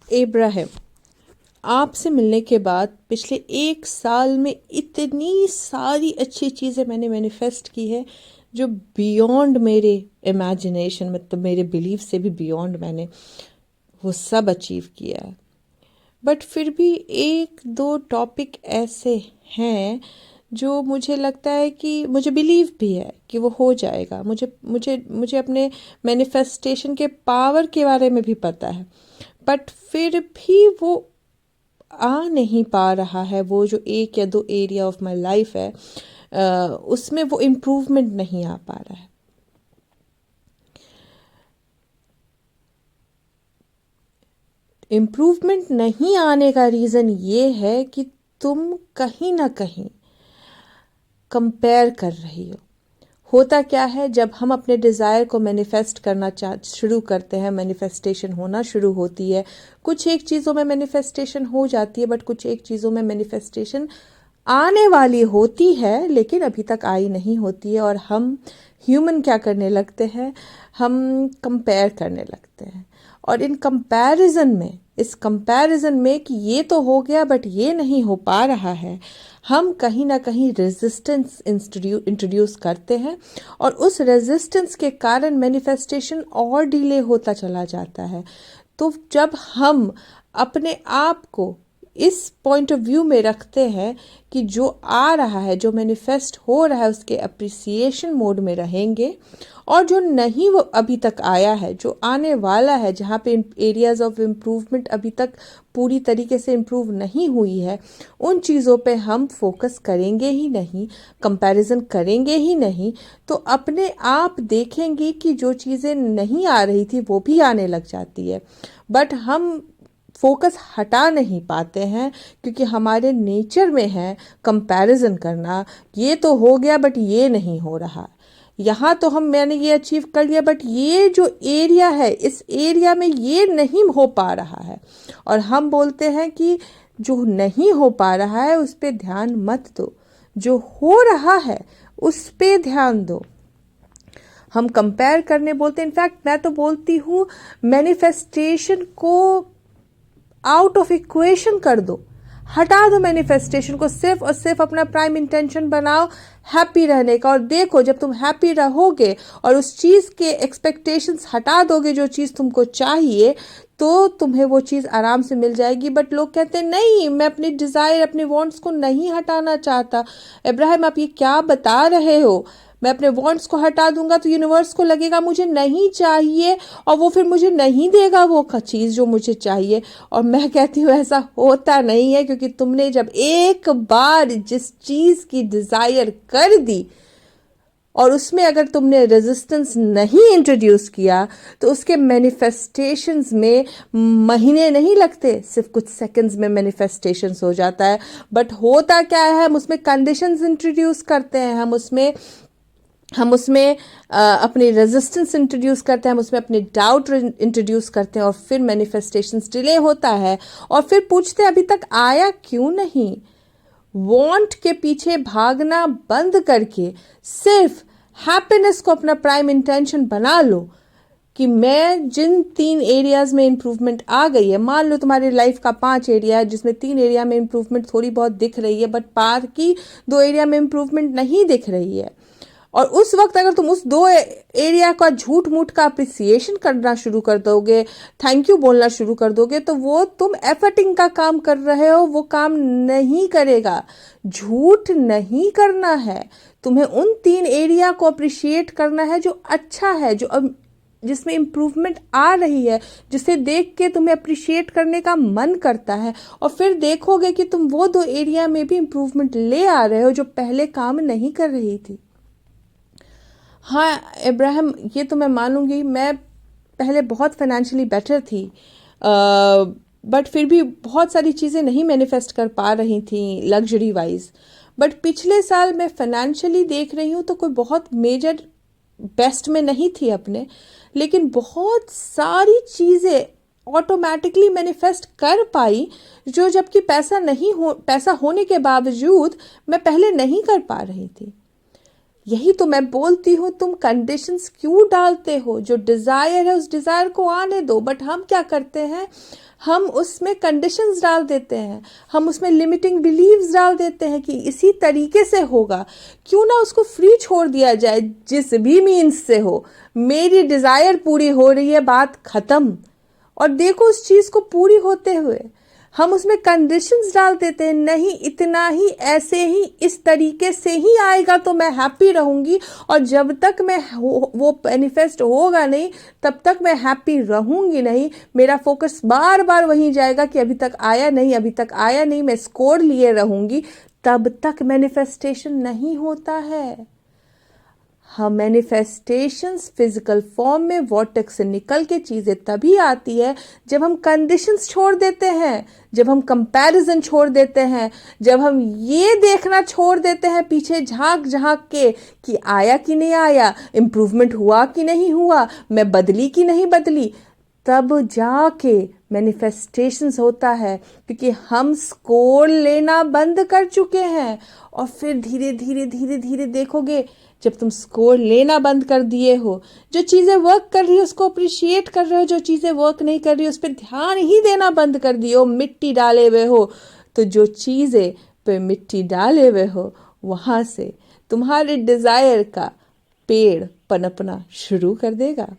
इब्राहिम, आपसे मिलने के बाद पिछले 1 साल में इतनी सारी अच्छी चीज़ें मैंने मैनिफेस्ट की है जो बियॉन्ड मेरे इमेजिनेशन, मतलब मेरे बिलीफ से भी बियॉन्ड मैंने वो सब अचीव किया है। बट फिर भी एक दो टॉपिक ऐसे हैं जो मुझे लगता है कि मुझे बिलीव भी है कि वो हो जाएगा। मुझे मुझे मुझे अपने मैनिफेस्टेशन के पावर के बारे में भी पता है, बट फिर भी वो आ नहीं पा रहा है। वो जो 1 या 2 एरिया ऑफ माय लाइफ है, उसमें वो इम्प्रूवमेंट नहीं आ पा रहा है। इम्प्रूवमेंट नहीं आने का रीज़न ये है कि तुम कहीं ना कहीं कंपेयर कर रही हो। होता क्या है, जब हम अपने डिज़ायर को मैनिफेस्ट करना शुरू करते हैं, मैनिफेस्टेशन होना शुरू होती है। कुछ एक चीज़ों में मैनिफेस्टेशन हो जाती है, बट कुछ एक चीज़ों में मैनिफेस्टेशन आने वाली होती है लेकिन अभी तक आई नहीं होती है। और हम ह्यूमन क्या करने लगते हैं, हम कंपेयर करने लगते हैं। और इस कंपैरिजन में कि ये तो हो गया बट ये नहीं हो पा रहा है, हम कहीं ना कहीं रेजिस्टेंस इंट्रोड्यूस करते हैं। और उस रेजिस्टेंस के कारण मैनिफेस्टेशन और डिले होता चला जाता है। तो जब हम अपने आप को इस पॉइंट ऑफ व्यू में रखते हैं कि जो आ रहा है, जो मैनिफेस्ट हो रहा है, उसके अप्रिसिएशन मोड में रहेंगे, और जो नहीं वो अभी तक आया है, जो आने वाला है, जहाँ पे एरियाज ऑफ इम्प्रूवमेंट अभी तक पूरी तरीके से इम्प्रूव नहीं हुई है, उन चीज़ों पे हम फोकस करेंगे ही नहीं, कंपैरिजन करेंगे ही नहीं, तो अपने आप देखेंगे कि जो चीज़ें नहीं आ रही थी वो भी आने लग जाती है। बट हम फोकस हटा नहीं पाते हैं क्योंकि हमारे नेचर में है कंपैरिजन करना। ये तो हो गया बट ये नहीं हो रहा, यहाँ तो मैंने ये अचीव कर लिया बट ये जो एरिया है, इस एरिया में ये नहीं हो पा रहा है। और हम बोलते हैं कि जो नहीं हो पा रहा है उस पर ध्यान मत दो, जो हो रहा है उस पे ध्यान दो। हम कंपेयर करने बोलते हैं। इनफैक्ट मैं तो बोलती हूँ मैनिफेस्टेशन को आउट ऑफ इक्वेशन कर दो, हटा दो मैनिफेस्टेशन को, सिर्फ और सिर्फ अपना प्राइम इंटेंशन बनाओ हैप्पी रहने का। और देखो, जब तुम हैप्पी रहोगे और उस चीज़ के एक्सपेक्टेशंस हटा दोगे, जो चीज़ तुमको चाहिए, तो तुम्हें वो चीज़ आराम से मिल जाएगी। बट लोग कहते हैं नहीं, मैं अपनी डिज़ायर, अपने वांट्स को नहीं हटाना चाहता। इब्राहिम, आप ये क्या बता रहे हो? मैं अपने वांट्स को हटा दूंगा तो यूनिवर्स को लगेगा मुझे नहीं चाहिए, और वो फिर मुझे नहीं देगा वो चीज़ जो मुझे चाहिए। और मैं कहती हूँ ऐसा होता नहीं है, क्योंकि तुमने जब एक बार जिस चीज़ की डिज़ायर कर दी और उसमें अगर तुमने रेजिस्टेंस नहीं इंट्रोड्यूस किया, तो उसके मैनिफेस्टेशंस में महीने नहीं लगते, सिर्फ कुछ सेकंड्स में मैनिफेस्टेशंस हो जाता है। बट होता क्या है, हम उसमें कंडीशंस इंट्रोड्यूस करते हैं, हम उसमें अपनी रेजिस्टेंस इंट्रोड्यूस करते हैं, हम उसमें अपने डाउट इंट्रोड्यूस करते हैं, और फिर मैनिफेस्टेशंस डिले होता है। और फिर पूछते हैं अभी तक आया क्यों नहीं। वांट के पीछे भागना बंद करके सिर्फ हैप्पीनेस को अपना प्राइम इंटेंशन बना लो कि मैं जिन 3 एरियाज में इम्प्रूवमेंट आ गई है, मान लो तुम्हारी लाइफ का 5 एरिया है जिसमें 3 एरिया में इम्प्रूवमेंट थोड़ी बहुत दिख रही है, बट पार की 2 एरिया में इम्प्रूवमेंट नहीं दिख रही है। और उस वक्त अगर तुम उस 2 एरिया का झूठ मूठ का अप्रिसिएशन करना शुरू कर दोगे, थैंक यू बोलना शुरू कर दोगे, तो वो तुम एफर्टिंग का काम कर रहे हो, वो काम नहीं करेगा। झूठ नहीं करना है, तुम्हें उन 3 एरिया को अप्रिशिएट करना है जो अच्छा है, जो जिसमें इम्प्रूवमेंट आ रही है, जिसे देख के तुम्हें अप्रिशिएट करने का मन करता है। और फिर देखोगे कि तुम वो 2 एरिया में भी इम्प्रूवमेंट ले आ रहे हो जो पहले काम नहीं कर रही थी। हाँ इब्राहिम, ये तो मैं मानूंगी, मैं पहले बहुत फाइनेंशियली बेटर थी, बट फिर भी बहुत सारी चीज़ें नहीं मैनिफेस्ट कर पा रही थी लग्जरी वाइज। बट पिछले साल मैं फाइनेंशियली देख रही हूँ तो कोई बहुत मेजर बेस्ट में नहीं थी अपने, लेकिन बहुत सारी चीज़ें ऑटोमेटिकली मैनिफेस्ट कर पाई, जो जबकि पैसा होने के बावजूद मैं पहले नहीं कर पा रही थी। यही तो मैं बोलती हूँ, तुम कंडीशंस क्यों डालते हो? जो डिज़ायर है उस डिज़ायर को आने दो, बट हम क्या करते हैं, हम उसमें कंडीशंस डाल देते हैं, हम उसमें लिमिटिंग बिलीव्स डाल देते हैं कि इसी तरीके से होगा। क्यों ना उसको फ्री छोड़ दिया जाए, जिस भी मीन्स से हो, मेरी डिज़ायर पूरी हो रही है, बात ख़त्म। और देखो उस चीज़ को पूरी होते हुए हम उसमें कंडीशंस डाल देते हैं, नहीं इतना ही, ऐसे ही, इस तरीके से ही आएगा तो मैं हैप्पी रहूंगी, और जब तक मैं वो मैनिफेस्ट होगा नहीं तब तक मैं हैप्पी रहूंगी नहीं। मेरा फोकस बार बार वहीं जाएगा कि अभी तक आया नहीं, अभी तक आया नहीं, मैं स्कोर लिए रहूंगी, तब तक मैनिफेस्टेशन नहीं होता है। हाँ, मैनिफेस्टेशंस फिजिकल फॉर्म में वॉर्टेक्स से निकल के चीज़ें तभी आती है जब हम कंडीशंस छोड़ देते हैं, जब हम कंपैरिजन छोड़ देते हैं, जब हम ये देखना छोड़ देते हैं पीछे झांक झांक के कि आया कि नहीं आया, इम्प्रूवमेंट हुआ कि नहीं हुआ, मैं बदली कि नहीं बदली, तब जाके मैनिफेस्टेशंस होता है। क्योंकि हम स्कोर लेना बंद कर चुके हैं। और फिर धीरे धीरे धीरे धीरे देखोगे, जब तुम स्कोर लेना बंद कर दिए हो, जो चीज़ें वर्क कर रही हो उसको अप्रिशिएट कर रहे हो, जो चीज़ें वर्क नहीं कर रही हो उस पर ध्यान ही देना बंद कर दिए हो, मिट्टी डाले हुए हो, तो जो चीज़ें पे मिट्टी डाले हुए हो वहाँ से तुम्हारे डिज़ायर का पेड़ पनपना शुरू कर देगा।